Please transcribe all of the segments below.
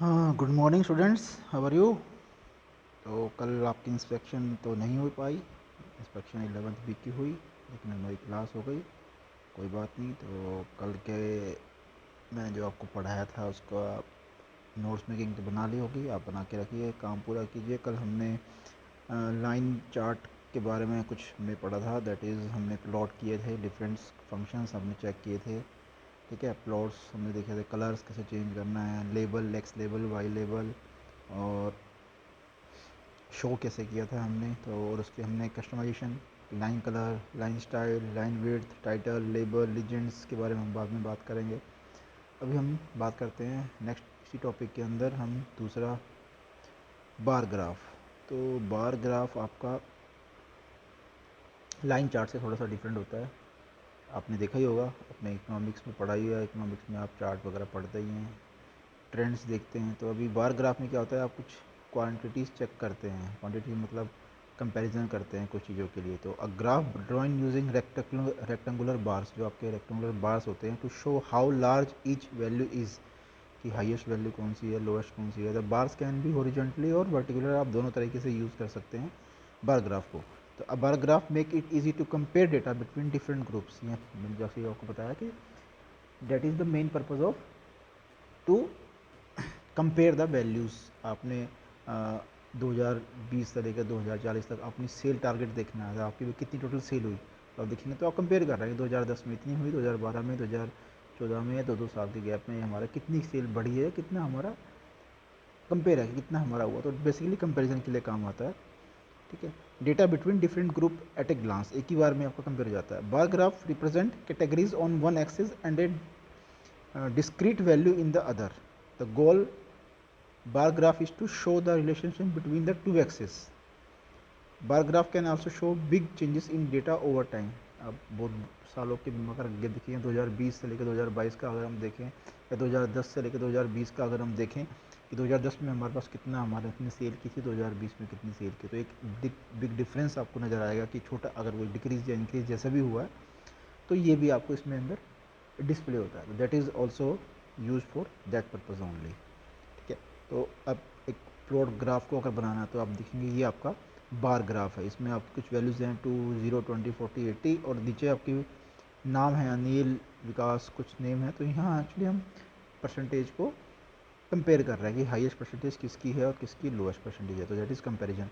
हाँ, good morning students, how are you. तो कल आपकी इंस्पेक्शन तो नहीं हो पाई। इंस्पेक्शन 11th वीक की हुई, लेकिन हमारी क्लास हो गई। कोई बात नहीं। तो कल के मैंने जो आपको पढ़ाया था उसका नोट्स मेकिंग तो बना ली होगी, आप बना के रखिए, काम पूरा कीजिए। कल हमने लाइन चार्ट के बारे में कुछ हमने पढ़ा था, दैट इज़ हमने प्लॉट किए थे, डिफरेंट फंक्शंस हमने चेक किए थे। ठीक है, प्लॉट्स हमने देखे थे, कलर्स कैसे चेंज करना है, label, x label, y label, और शो कैसे किया था हमने। तो और उसके हमने customization, line colour, line style, line width, title, label, legends के बारे में हम बाद में बात करेंगे। अभी हम बात करते हैं नेक्स्ट इसी टॉपिक के अंदर हम दूसरा बार ग्राफ। तो बार ग्राफ आपका लाइन चार्ट से थोड़ा सा डिफरेंट होता है। आपने देखा ही होगा, अपने इकोनॉमिक्स में पढ़ा ही है, इकोनॉमिक्स में आप चार्ट वगैरह पढ़ते ही हैं, ट्रेंड्स देखते हैं। तो अभी बार ग्राफ में क्या होता है, आप कुछ क्वांटिटीज़ चेक करते हैं, क्वांटिटी मतलब कंपैरिजन करते हैं कुछ चीज़ों के लिए। तो a graph drawing using rectangular bars, जो आपके रेक्टेंगुलर बार्स होते हैं, to show how large each value is, कि हाईएस्ट वैल्यू कौन सी है, लोएस्ट कौन सी है। The bars can be horizontally और वर्टिकुलर, आप दोनों तरीके से यूज़ कर सकते हैं बार ग्राफ को। तो a bar graph make it easy to compare data between different groups. ये मैंने जैसे आपको बताया कि that is the main purpose of to compare the values. आपने 2020 से लेकर 2040 तक अपनी सेल टारगेट देखना है, आपकी भी कितनी टोटल सेल हुई, तो आप देखेंगे तो आप कंपेयर कर रहे हैं 2010 में इतनी हुई, 2012 में, 2014 में, दो साल के गैप में हमारा कितनी सेल बढ़ी है, कितना हमारा कंपेयर है, कितना हमारा हुआ। तो बेसिकली कंपेरिजन के लिए काम आता है। ठीक है, data between different group at a glance, एक ही बार में आपका कंपेयर हो जाता है। Bar graph represent categories on one axis and a discrete value in the other. The goal bar graph is to show the relationship between the two axes. Bar graph can also show big changes in data over time. अब बहुत सालों के अगर देखें 2020 से लेकर 2022 का अगर हम देखें, या 2010 से लेकर 2020 का अगर हम देखें कि 2010 में हमारे पास कितना, हमारे इतनी सेल की थी, 2020 में कितनी सेल की, तो एक बिग डिफरेंस आपको नज़र आएगा कि छोटा अगर वो डिक्रीज या इंक्रीज जैसा भी हुआ है, तो ये भी आपको इसमें अंदर डिस्प्ले होता है। That is also use for that purpose only. ठीक है, तो अब एक प्लॉट ग्राफ को अगर बनाना है तो आप देखेंगे ये आपका बार ग्राफ है। इसमें आपकी कुछ वैल्यूज़ हैं 2, 0, 20, 40, 80, और नीचे आपकी नाम है अनिल, विकास, कुछ नेम है। तो यहाँ एक्चुअली हम परसेंटेज को कंपेयर कर रहे हैं कि हाईएस्ट परसेंटेज किसकी है और किसकी लोएस्ट परसेंटेज है। तो दैट इज़ कंपेरिजन।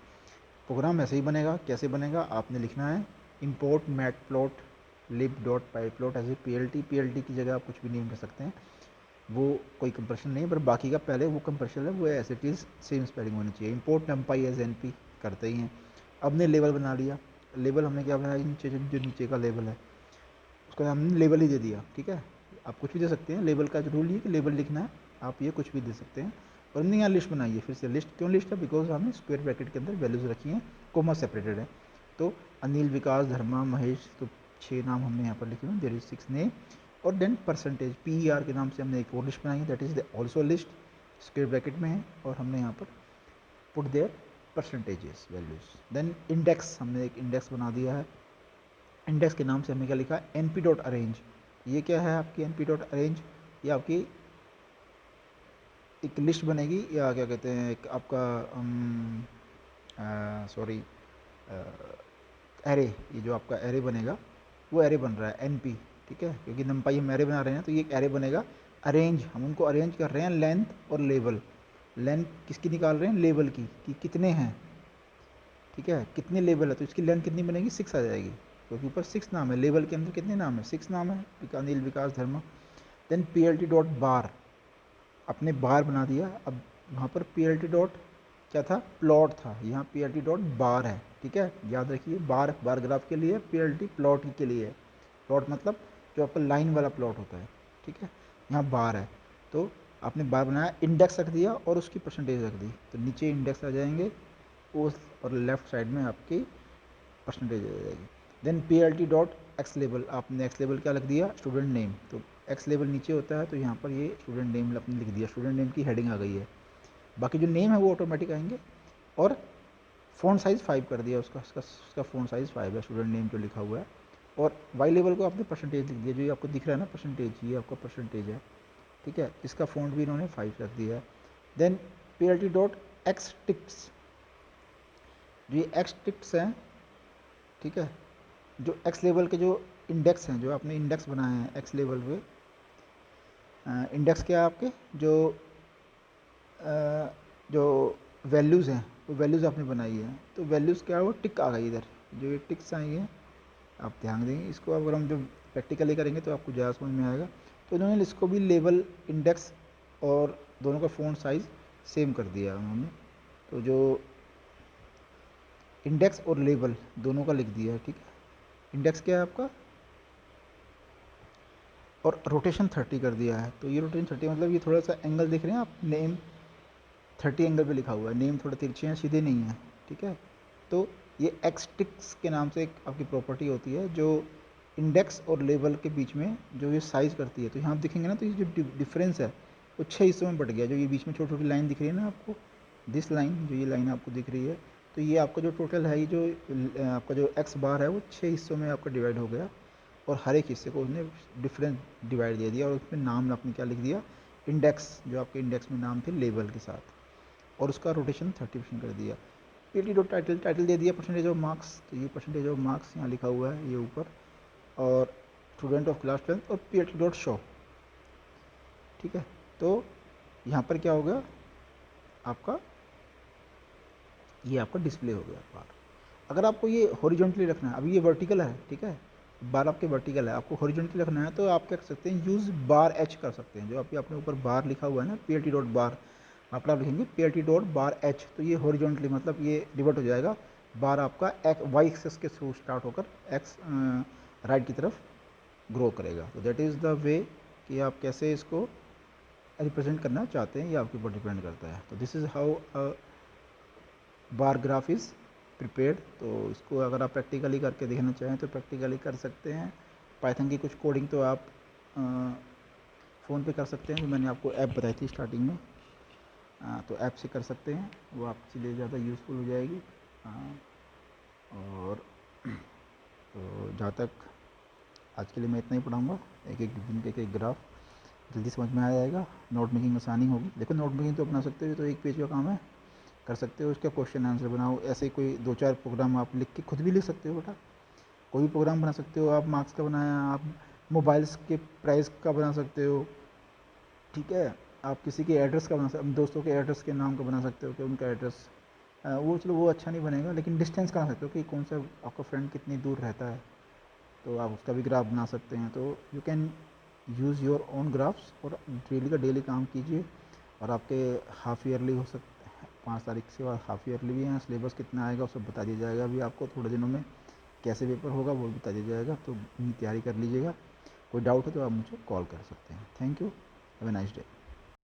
प्रोग्राम ऐसे ही बनेगा, कैसे बनेगा, आपने लिखना है import matplotlib dot pyplot as P L L टी की जगह आप कुछ भी नेम कर सकते हैं, वो कोई कंप्रेशन नहीं है, पर बाकी का पहले वो कंप्रेशन है वो as it is same spelling होनी चाहिए। Import numpy as N P करते ही हैं। अब ने लेबल बना लिया, लेबल हमने क्या बनाया, नीचे जो नीचे का लेबल है उसका हमने लेबल ही दे दिया। ठीक है, आप कुछ भी दे सकते हैं, लेबल का जो रूल ये कि लेबल लिखना है, आप ये कुछ भी दे सकते हैं। और हमने यहाँ लिस्ट बनाई है, फिर से लिस्ट क्यों लिस्ट है, बिकॉज हमने स्क्वायर ब्रैकेट के अंदर वैल्यूज़ रखी हैं, कोमा सेपरेटेड है। तो अनिल, विकास, धर्मा, महेश, तो 6 नाम हमने यहाँ पर लिखे हुए, देर इज 6 नेम। और then percentage P E R के नाम से हमने एक और लिस्ट बनाई है, that is also list, square bracket में है, और हमने यहाँ पर put their percentages values. Then index, हमने एक इंडेक्स बना दिया है। इंडेक्स के नाम से हमने क्या लिखा, एन पी डॉट अरेंज। ये क्या है आपकी एन पी डॉट अरेंज, ये आपकी एक लिस्ट बनेगी, या क्या कहते हैं, एक आपका सॉरी एरे, ये जो आपका एरे बनेगा वो एरे बन रहा है एन पी। ठीक है, क्योंकि नंपाई हम एरे बना रहे हैं तो ये एक एरे बनेगा। अरेंज, हम उनको अरेंज कर रहे हैं लेंथ और लेवल। लेंथ किसकी निकाल रहे हैं, लेवल की, कि कितने हैं। ठीक है, कितने लेवल है, तो इसकी लेंथ कितनी बनेगी, 6 आ जाएगी, क्योंकि ऊपर 6 नाम है, लेवल के अंदर कितने नाम है, 6 नाम है, Anil, Vikas, Dharma. Then P L T dot bar, अपने बार बना दिया। अब वहाँ पर पी एल टी डॉट क्या था, प्लॉट था, यहाँ पी एल टी डॉट बार है। ठीक है, याद रखिए, बार बार ग्राफ के लिए, पी एल टी प्लॉट के लिए है। प्लॉट मतलब जो आपका लाइन वाला प्लॉट होता है। ठीक है, यहाँ बार है, तो आपने बार बनाया, इंडेक्स रख दिया और उसकी परसेंटेज रख दी, तो नीचे इंडेक्स आ जाएंगे उस, और लेफ्ट साइड में आपकी परसेंटेज आ जाएगी। Then P L T dot x level, आपने एक्स लेवल क्या लिख दिया, स्टूडेंट नेम, तो एक्स लेवल नीचे होता है, तो यहाँ पर ये स्टूडेंट नेम आपने लिख दिया, स्टूडेंट नेम की हेडिंग आ गई है। बाकी जो नेम है वो ऑटोमेटिक आएंगे। और फ़ॉन्ट साइज़ 5 कर दिया, उसका फ़ॉन्ट साइज़ 5 है, स्टूडेंट नेम जो लिखा हुआ है। और वाई लेवल को आपने परसेंटेज लिख दिया, जो ये आपको दिख रहा है ना परसेंटेज, ये आपका परसेंटेज है। ठीक है, इसका फ़ॉन्ट भी इन्होंने 5 रख दिया है। Then PLT dot x ticks, जो ये एक्स टिक्स हैं, ठीक है, जो एक्स लेवल के जो इंडेक्स हैं, जो आपने इंडेक्स बनाए हैं एक्स लेवल पे, इंडेक्स क्या है आपके जो जो वैल्यूज़ हैं, वो वैल्यूज़ आपने बनाई है, तो वैल्यूज़ क्या है, वो टिक आ गई इधर, जो ये टिक्स आई हैं, आप ध्यान देंगे इसको। अगर हम जो प्रैक्टिकली करेंगे तो आपको ज़्यादा समझ में आएगा। तो इन्होंने इसको भी लेबल, इंडेक्स और दोनों का फ़ॉन्ट साइज़ सेम कर दिया उन्होंने। तो जो इंडेक्स और लेबल दोनों का लिख दिया है, ठीक है। इंडेक्स क्या है आपका, और रोटेशन 30 कर दिया है। तो ये रोटेशन 30 मतलब ये थोड़ा सा एंगल देख रहे हैं आप, नेम 30 एंगल पे लिखा हुआ है, नेम थोड़ा तिरछे हैं, सीधे नहीं है, ठीक है। तो ये एक्सटिक्स के नाम से एक आपकी प्रॉपर्टी होती है जो इंडेक्स और लेबल के बीच में जो ये साइज़ करती है। तो यहाँ आप देखेंगे ना, तो ये जो डिफरेंस है वो 6 हिस्सों में बट गया। जो ये बीच में छोटी छोटी लाइन दिख रही है ना आपको, दिस लाइन, जो ये लाइन आपको दिख रही है, तो ये आपका जो टोटल है, ये जो आपका जो एक्स बार है वो 6 हिस्सों में आपका डिवाइड हो गया, और हर एक हिस्से को उसने डिफरेंट डिवाइड दे दिया, और उसमें नाम आपने क्या लिख दिया, इंडेक्स, जो आपके इंडेक्स में नाम थे लेबल के साथ, और उसका रोटेशन 30% कर दिया। PLT डॉट टाइटल, टाइटल दे दिया परसेंटेज ऑफ मार्क्स, तो ये परसेंटेज ऑफ मार्क्स यहाँ लिखा हुआ है ये ऊपर, और स्टूडेंट ऑफ क्लास 12, और PLT डॉट शो, ठीक है। तो यहाँ पर क्या हो गया आपका, ये आपका डिस्प्ले हो गया बार। अगर आपको ये हॉरिजॉन्टली रखना है, अभी ये वर्टिकल है, ठीक है, बार आपके वर्टिकल है, आपको हॉरिजॉन्टली रखना है, तो आप क्या कर सकते हैं, यूज़ बार एच कर सकते हैं। जो आपके अपने ऊपर बार लिखा हुआ है ना, PLT डॉट बार, आप लिखेंगे PLT डॉट बार एच, तो ये हॉरिजॉन्टली मतलब ये डिवर्ट हो जाएगा, बार आपका एक्स वाई एक्सेस के थ्रू स्टार्ट होकर एक्स राइट की तरफ ग्रो करेगा। तो दैट इज़ द वे कि आप कैसे इसको रिप्रेजेंट करना चाहते हैं, ये आपके ऊपर डिपेंड करता है। तो this is how bar graph is prepared. तो इसको अगर आप प्रैक्टिकली करके देखना चाहें तो प्रैक्टिकली कर सकते हैं। पाइथन की कुछ कोडिंग तो आप फ़ोन पे कर सकते हैं, जो मैंने आपको ऐप बताई थी स्टार्टिंग में, तो ऐप से कर सकते हैं, वो आपके लिए ज़्यादा यूज़फुल हो जाएगी। और तो जहाँ तक आज के लिए मैं इतना ही पढ़ाऊँगा, एक एक दिन के एक ग्राफ जल्दी समझ में आ जाएगा, नोट मेकिंग आसानी होगी। देखो नोट मेकिंग तो अपना सकते हो, तो एक पेज का काम है, कर सकते हो। उसका क्वेश्चन आंसर बनाओ, ऐसे कोई 2-4 प्रोग्राम आप लिख के खुद भी लिख सकते हो बेटा, कोई भी प्रोग्राम बना सकते हो आप। मार्क्स का बनाया, आप मोबाइल्स के प्राइस का बना सकते हो, ठीक है। आप किसी के एड्रेस का बना सकते, दोस्तों के एड्रेस के नाम का बना सकते हो कि उनका एड्रेस, वो चलो वो अच्छा नहीं बनेगा, लेकिन डिस्टेंस का बना सकते हो कि कौन सा आपका फ्रेंड कितनी दूर रहता है, तो आप उसका भी ग्राफ बना सकते हैं। तो you can use your own graphs, और डेली का डेली काम कीजिए। और आपके हाफ़ ईयरली हो सकते हैं, 5 तारीख से बाद हाफ़ ईयरली भी हैं, सिलेबस कितना आएगा वो सब बता दिया जाएगा अभी आपको थोड़े दिनों में, कैसे पेपर होगा वो बता दिया जाएगा, तो अपनी तैयारी कर लीजिएगा। कोई डाउट हो तो आप मुझे कॉल कर सकते हैं। Thank you, have a nice day.